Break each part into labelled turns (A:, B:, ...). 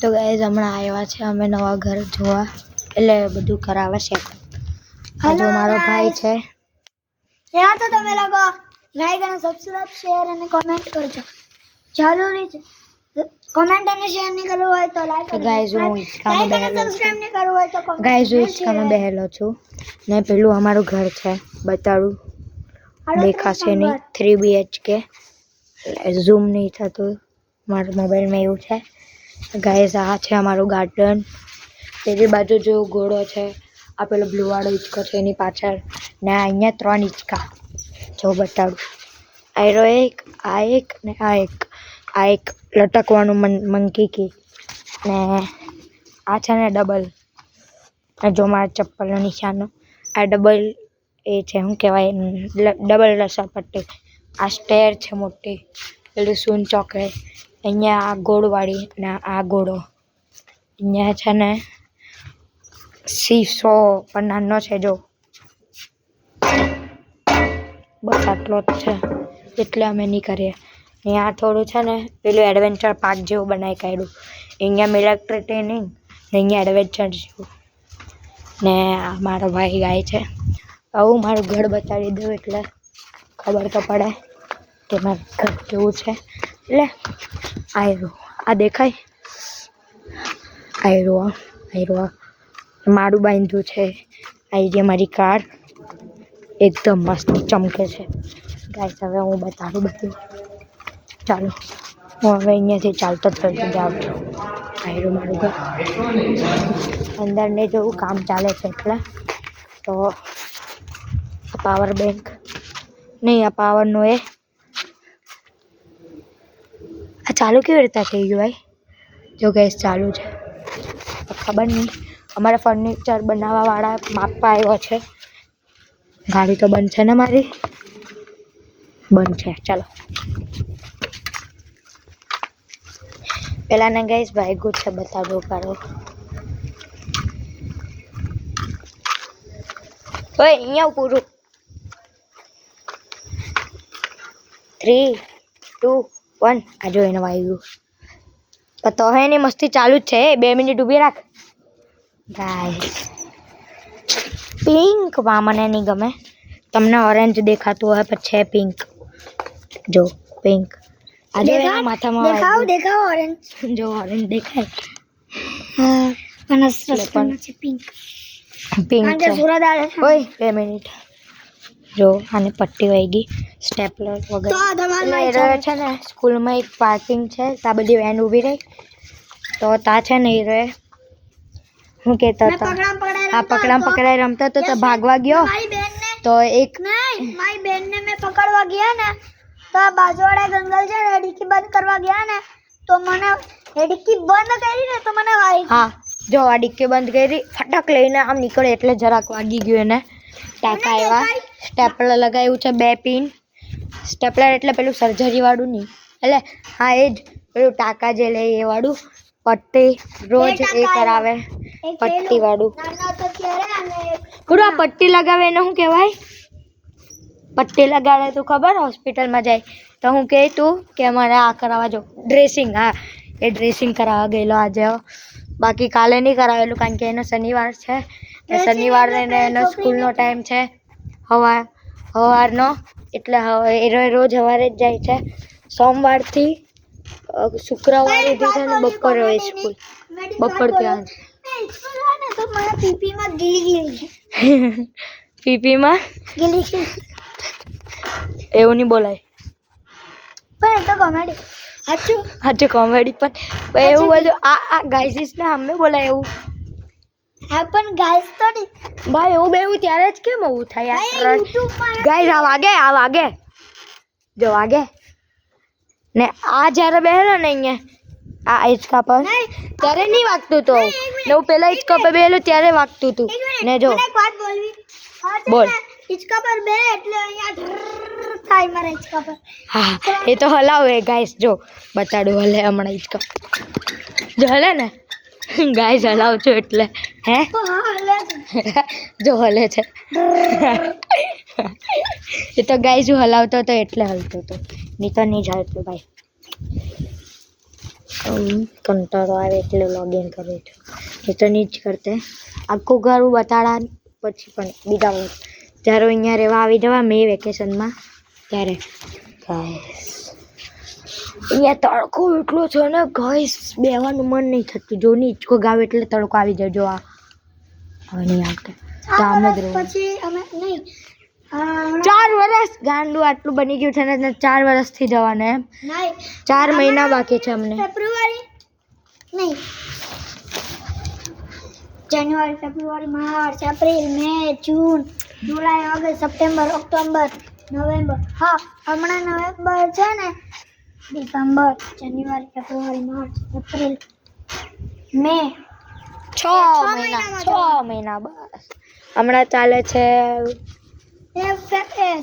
A: તો ગાઈઝ હમણાં આવ્યા છે અમે નવા ઘર જોવા, એટલે બધું કરાવે છે. આ જો મારો ભાઈ છે.
B: ત્યાં તો તમે લોકો લાઈક અને સબસ્ક્રાઇબ શેર અને કોમેન્ટ કરજો જરૂરી છે. કોમેન્ટ અને શેર નહીં કરવું હોય તો લાઈક
A: તો ગાઈઝ હું હિંચકામાં બેહેલો
B: સબસ્ક્રાઇબ નહીં કરવું હોય તો કોમેન્ટ.
A: ગાઈઝ હું હિંચકામાં બેહેલો છું ને પેલું અમારું ઘર છે, બતાડું. દેખાશે નહીં, 3 BHK. ઝૂમ નહીં થતું મારા મોબાઈલમાં, એવું છે. ગાઈઝ આ છે અમારું ગાર્ડન. પેલી બાજુ જો ઘોડો છે, આ પેલો બ્લુ વાળો હિંચકો છે એની પાછળ, ને અહીંયા 3 હિંચકા જો બતાડું. આયરો એક, આ એક ને આ એક લટકવાનું મંકી કી, ને આ છે ને ડબલ. જો મારા ચપ્પલનો નિશાનો, આ ડબલ એ છે, શું કહેવાય, ડબલ લસરપટ્ટી. આ સ્ટેર છે મોટી, પેલું સૂન ચોકડે. અહીંયા આ ગોળવાળી અને આ ગોળો. અહીંયા છે ને સીસો પણ નાનો છે જો, બસ આટલો જ છે, એટલે અમે નહીં કરીએ. અહીંયા થોડું છે ને પેલું એડવેન્ચર પાર્ક જેવું બનાવી કાઢ્યું. અહીંયા મિલિટરી ટ્રેનિંગ ને અહીંયા એડવેન્ચર જેવું. ને આ મારો ભાઈ ગાય છે. આવું મારું ઘર બતાવી દઉં એટલે ખબર તો પડે કે મારું ઘર કેવું છે. એટલે આયરું આ દેખાય, આયરું મારું બાંધ્યું છે. આવી જે મારી કાર એકદમ મસ્ત ચમકે છે. ગાઈસ હવે હું બતાડું બધું. ચાલો હું હવે અહીંયાથી ચાલતો જાઉં છું. આયરું મારું ઘર. અંદર ને જેવું કામ ચાલે છે એટલે તો પાવર બેંક નહીં, આ પાવરનો એ આ ચાલુ કેવી રીતે થઈ ગયું ભાઈ? જો ગેસ ચાલુ છે, ખબર નહીં. અમારા ફર્નિચર બનાવવાવાળા માપવા આવ્યો છે. ગાડી તો બંધ છે ને મારી? બંધ છે. ચાલો પેલાને ગેસ ભાગ્યું છે, બતાડો કરો. ઓય અહીંયા પૂરું. 3, 2, 1 આ જો એને વાગ્યું. તો હે એની મસ્તી ચાલુ જ છે. 2 મિનિટ ઊભી રાખ. ગાઈસ પિંક માં મને નહીં ગમે. તમને ઓરેન્જ દેખાતું હોય પણ છે પિંક. જો પિંક. આ જો એના માથામાં
B: દેખાવ ઓરેન્જ.
A: જો ઓરેન્જ દેખાય.
B: હા પણ અસલ છે પિંક.
A: પિંક
B: કારણ કે સુરત આવે છે.
A: ઓય 2 મિનિટ. જો આને પટ્ટી વાગી સ્ટેપલર વગર.
B: તો તમારે
A: એટલે છે ને સ્કૂલમાં એક પાર્કિંગ છે, ત્યાં બધી વેન ઊભી રહી. તો ત્યાં છે ને એ હું કહેતા હતા, આ પકડામ પકડાઈ રમતા તો ભાગવા ગયો. તો એક
B: મારી બેનને મેં પકડવા ગયા ને, તો આ બાજુવાળા જંગલ છે ને, ડિક્કી બંધ કરવા ગયા ને, તો મને એ ડિક્કી બંધ કરી ને તો મને વાગી.
A: હા જો આ ડિક્કી બંધ કરી, ફટક લઈને આમ નીકળે એટલે જરાક વાગી ગયું એને. ટાંકા આવ્યા. સ્ટેપલર લગાવ્યું છે 2 પિન. સ્ટેપલર એટલે પેલું સર્જરી વાળું નહીં, એટલે હા એ જ પેલું ટાંકા જે લે એ વાળું. પટ્ટી રોજ એ કરાવે, પટ્ટી વાળું. પૂરું આ પટ્ટી લગાવે એને શું કહેવાય? પટ્ટી લગાડે તું ખબર? હોસ્પિટલમાં જાય તો હું કહે તું કે મને આ કરાવવા જો ડ્રેસિંગ. હા એ ડ્રેસિંગ કરાવવા ગયેલો આજે. બાકી કાલે નહીં કરાવેલું કારણ કે એનો શનિવાર છે. શનિવારે એનો સ્કૂલનો ટાઈમ છે સવારનો, એટલે એ રોજ સવારે જ જાય છે. સોમવારથી શુક્રવાર સુધી છે ને બપોરે હોય સ્કૂલ. બપોર ત્યાં
B: તો મારા પીપીમાં ગીલી છે.
A: પીપીમાં
B: ગીલી
A: એવું નહીં બોલાય.
B: પણ તો કોમેડી સાચું.
A: સાચું કોમેડી પણ એવું બધું આ ગાઈઝીસ ને અમે બોલાય એવું.
B: હા પણ ગાઈસ તો નહીં
A: ભાઈ, એવું બેવું ત્યારે જ કેમ એવું થાય યાર? ગાઈઝ આ વાગે જો વાગે ને આ જ્યારે બેહેલો ને અહીંયા આ હિંચકા પર ત્યારે નહીં વાગતું તો, ને હું પેલા હિંચકા પર બેહેલો ત્યારે વાગતું હતું. ને જો
B: એક વાત બોલવી.
A: બોલ.
B: હિંચકા પર બે એટલે અહીંયા થાય મારા હિંચકા પર.
A: હા એ તો હલાવે ગાઈસ. જો બતાડું હલે હમણાં હિંચકા. જો હલે ને ગાઈસ, હલાવ છું એટલે હે જો હલે છે. એ તો ગાઈસ હું હલાવતો હતો એટલે હલતો હતો, નહીં તો નહીં ચાલતું ભાઈ. કંટાળો આવે એટલે લોગિન કરું છું એ તો નહીં જ કરતે આખું ઘર બતાડા પછી પણ બીજા વર્ષ જ્યારે અહીંયા રહેવા આવી જવા મે વેકેશનમાં ત્યારે ગાઈસ અહીંયા તડકો એટલો છે ને ગાઈસ બેવાનું મન નહીં થતું જો નીચકો ગાવ એટલે તડકો આવી જાય જો આ હવે નહીં આવતો કામ જ રહેવું
B: પછી અમે નહીં
A: 4 વર્ષ ગાંડું આટલું બની ગયું છે ને 4 વર્ષથી જવાને એમ
B: નહીં
A: 4 મહિના બાકી છે અમને
B: ફેબ્રુઆરી નહીં જાન્યુઆરી ફેબ્રુઆરી માર્ચ એપ્રિલ મે જૂન જુલાઈ ઓગસ્ટ સપ્ટેમ્બર ઓક્ટોબર નવેમ્બર હા હમણાં નવેમ્બર છે ને ડિસેમ્બર જાન્યુઆરી ફેબ્રુઆરી માર્ચ એપ્રિલ મે
A: 6 મહિના બસ હમણાં ચાલે છે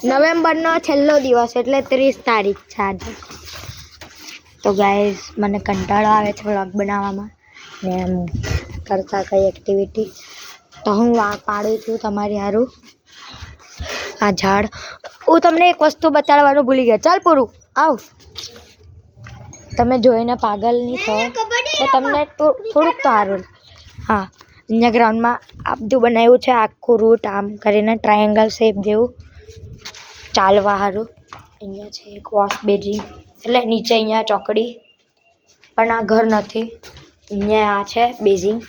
A: નવેમ્બરનો છેલ્લો દિવસ એટલે 30 તારીખ છે આજે તો ગાઈઝ મને કંટાળો આવે છે વ્લોગ બનાવવામાં ને એમ કરતા કઈ એક્ટિવિટી તો હું પાડું છું તમારી હારું આ ઝાડ હું તમને એક વસ્તુ બતાડવાનું ભૂલી ગયા ચાલ પૂરું આવ તમે જોઈને પાગલ નહીં થો તો તમને થોડુંક તો સારું હા અહીંયા ગ્રાઉન્ડમાં આ બધું બનાવ્યું છે આખું રૂટ આમ કરીને ટ્રાયેંગલ શેપ જેવું ચાલવા સારું અહીંયા છે એક વોશ બેઝિંગ એટલે નીચે અહીંયા ચોકડી પણ આ ઘર નથી અહીંયા આ છે બેઝિંગ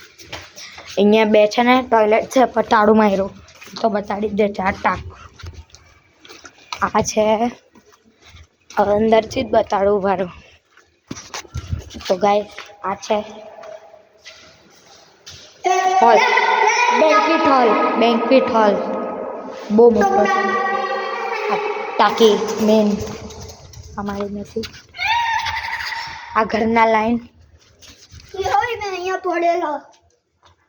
A: અહીંયા બે છે ને ટોયલેટ છે પણ તાળું માર્યું તો બતાડી દે ચાર ટાંક આ છે અંદરથી જ બતાડું મારું તો ગાય આ છે હોલ બેન્ક્વેટ હોલ બહુ મોટો છે ટાંકી મેન અમારી નથી આ ઘરના લાઈન
B: ઓય મેં અહીંયા પડેલો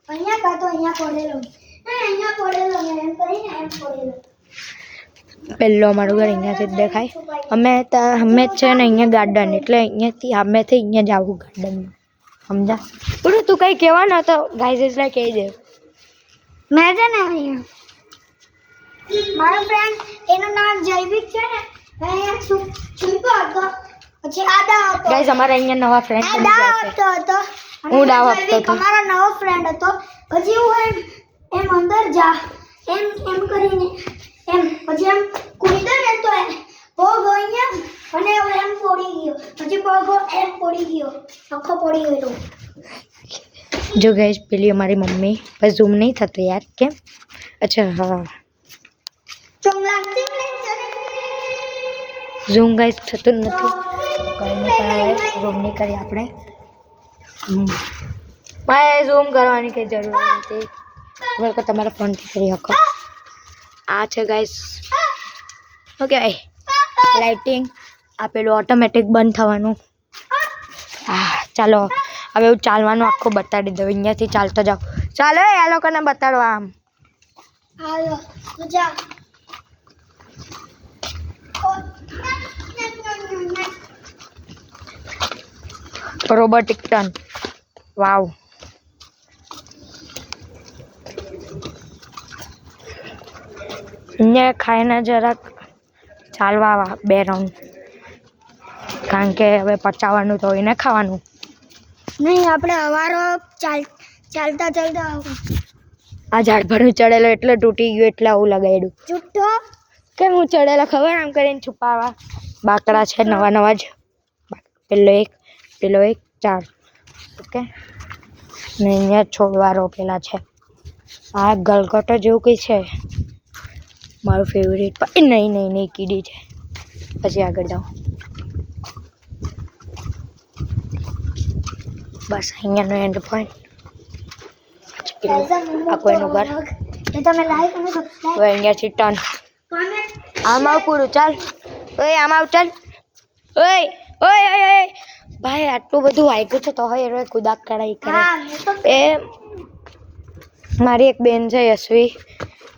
B: અહીંયા કાં તો અહીંયા પડેલો અહીંયા પડેલો મેં એમ કરીને એમ પડેલો
A: પહેલો અમારું ઘર અહીંયાથી જ દેખાય અમે છે ને અહીંયા ગાર્ડન એટલે અહીંયાથી અમેથી અહીંયા જ આવું ગાર્ડનમાં સમજા બોલું તું કંઈ કહેવાનો તો ગાઈઝ એટલે કહી દે
B: મેં છે ને અહીંયા મારો ફ્રેન્ડ એનું નામ જૈવિક છે ને અહીંયા છુપો હતો પછી આદા હતો
A: ગાઈઝ અમારા અહીંયા નવા ફ્રેન્ડ
B: આ દાવ આપતો હતો
A: હું દાવ આપતો હતો
B: અમારો નવો ફ્રેન્ડ હતો પછી હું એમ અંદર જા એમ કરીને એમ પછી એમ કૂદો ને તો પગ અહીંયા અને એમ પડી ગયો પછી પગ એમ પડી ગયો આખો પડી ગયો
A: જો ગાઈઝ પેલી અમારી મમ્મી બસ ઝૂમ નહીં થતું યાર કેમ અચ્છા હા ઝૂમ ગાઈઝ થતું નથી કંઈ નહીં ઝૂમ નહીં કરી આપણે મારે ઝૂમ કરવાની કંઈ જરૂર નથી બરાબર તમારા ફોનથી કરી શકો આ છે ગાઈઝ ઓકે લાઇટિંગ આ પેલું ઓટોમેટિક બંધ થવાનું હા ચાલો હવે હું ચાલવાનું આખું બતાડી દઉં અહીંયાથી ચાલતો જાઉં ચાલો આ લોકોને બતાડવા આમ
B: હાલો જા
A: રોબોટિક ટર્ન વાવ અહીંયા ખાઈને જરાક ચાલવા આવા 2 રાઉન્ડ કારણ કે હવે પચાવવાનું તો હોય ને ખાવાનું
B: નહીં આપણે અવારો ચાલતા
A: આ ઝાડ પર હું ચડેલો એટલે તૂટી ગયું એટલે આવું લગાડ્યું
B: જુઠ્ઠો
A: કેમ હું ચડેલો ખબર આમ કરીને છુપાવવા બાકડા છે નવા જ પેલો એક 4 ઓકે ને અહીંયા છોડવા રોપેલા છે આ ગલગોટો જેવું કંઈ છે મારું ફેવરેટ નહીં કીડી છે પછી આગળ જાઉં બસ અહીંયાનો એન્ડ પોઈન્ટ આ કોઈનું ઘર
B: તમે લાઈક અને સબસ્ક્રાઇબ
A: હવે અહીંયાથી ટર્ન
B: કોમેન્ટ
A: આમ આવ પૂરું ચાલ ઓય આમ આવ ચાલ ઓય ભાઈ આટલું બધું વાગ્યું છે તો હવે કુદાક કરાઈ કરે એ મારી એક બેન છે યશવી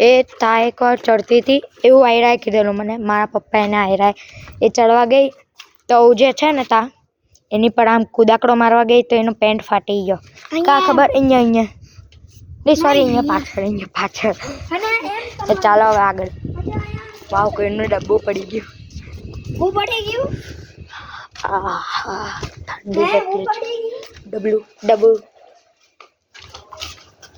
A: એ તા એકવાર ચડતી હતી એવું આયરાએ કીધેલું મને મારા પપ્પા એને આયરાએ એ ચડવા ગઈ તો જે છે ને તા એની પર આમ કુદાકડો મારવા ગઈ તો એનો પેન્ટ ફાટી ગયો કા ખબર અહીંયા નહીં સોરી અહીંયા પાછળ તો ચાલો હવે આગળ વાવ કોઈનું ડબ્બું પડી ગયું ઠંડી કેટલી છે. ડબલું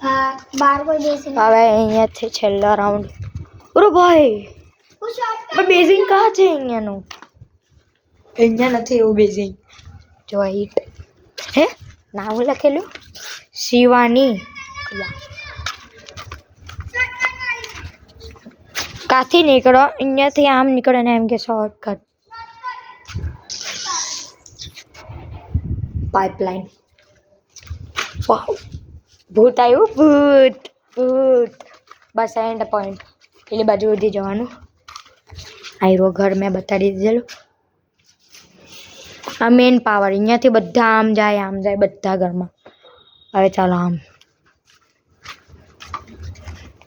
B: હા બાર કોઈ બેસે
A: હવે અહીંયાથી છેલ્લો રાઉન્ડ. અરે ભાઈ બેઝિંગ કાં છે અહીંયાનું? અહીંયા નથી એવું બેઝિંગ. જો ઈટ હે નામ લખેલું શિવાની. કાથી નીકળો? અહીંયાથી આમ નીકળે ને એમ કે શોર્ટકટ પાઇપલાઇન. વાવ ભૂત આવ્યું ભૂત. બસ એન્ડ પોઈન્ટ પેલી બાજુ સુધી જવાનું. આયરો ઘર મેં બતાડી દીધેલું. આ મેન પાવર અહીંયાથી બધા આમ જાય બધા ઘરમાં. હવે ચાલો આમ.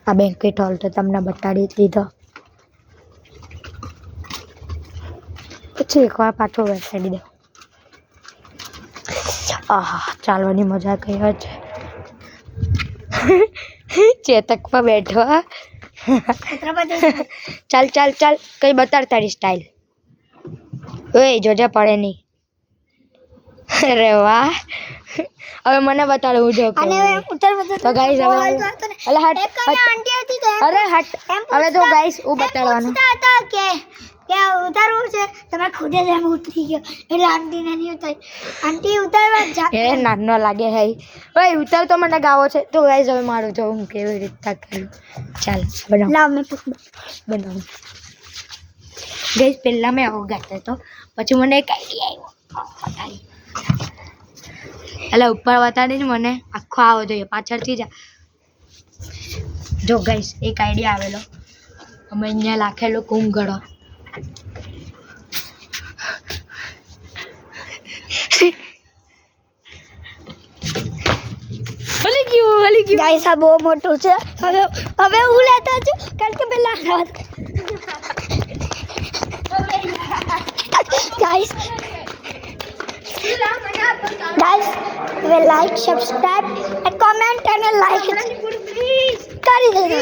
A: આ બેન્ક્વેટ હોલ તો તમને બતાડી દીધો. પછી એકવાર પાછો બેસાડી દો. આહા ચાલવાની મજા કઈ છે. ચેતક પર બેઠો. ચાલ કઈ બતાડ તારી સ્ટાઇલ. ઓય જોજે પડે નહીં. અરે વાહ. હવે મને બતાડો હું જો
B: અને ઉતર
A: તો ગાઈસ હવે અલે હટ
B: આંટી હતી તો
A: અરે હટ. હવે તો ગાઈસ હું બતાડવાનું
B: હતા કે ઉતારવું છે તમે ખુદે જ એમ ઉતરી ગયો એટલે આંટીને નહીં ઉતારી. આંટી ઉતારવા જા
A: એ નાનો લાગે હે. ઓય ઉતાર તો મને ગાવો છે તો ગાઈસ હવે મારું જો હું કેવી રીતના કરું. ચાલ બનાવ
B: લાવ મેં પૂછ
A: બનાવ. ગાઈસ પહેલા મેં આવો ગાતો તો પછી મને એક આઈડિયા આવ્યો. એટલે ઉપર બતાડી જ મને આખો આવો જોઈએ પાછળથી જા. જો ગાઈસ એક આઈડિયા આવેલો. અમે અહીંયા લાખેલો કુંભગળો. હલી ગયું
B: ગાઈસ આ બહુ મોટું છે. હવે હું લેતા છું કારણ કે પેલા ગાઈસ હવે લાઈક સબસ્ક્રાઇબ એન્ડ કોમેન્ટ અને લાઈક કરી દેજો.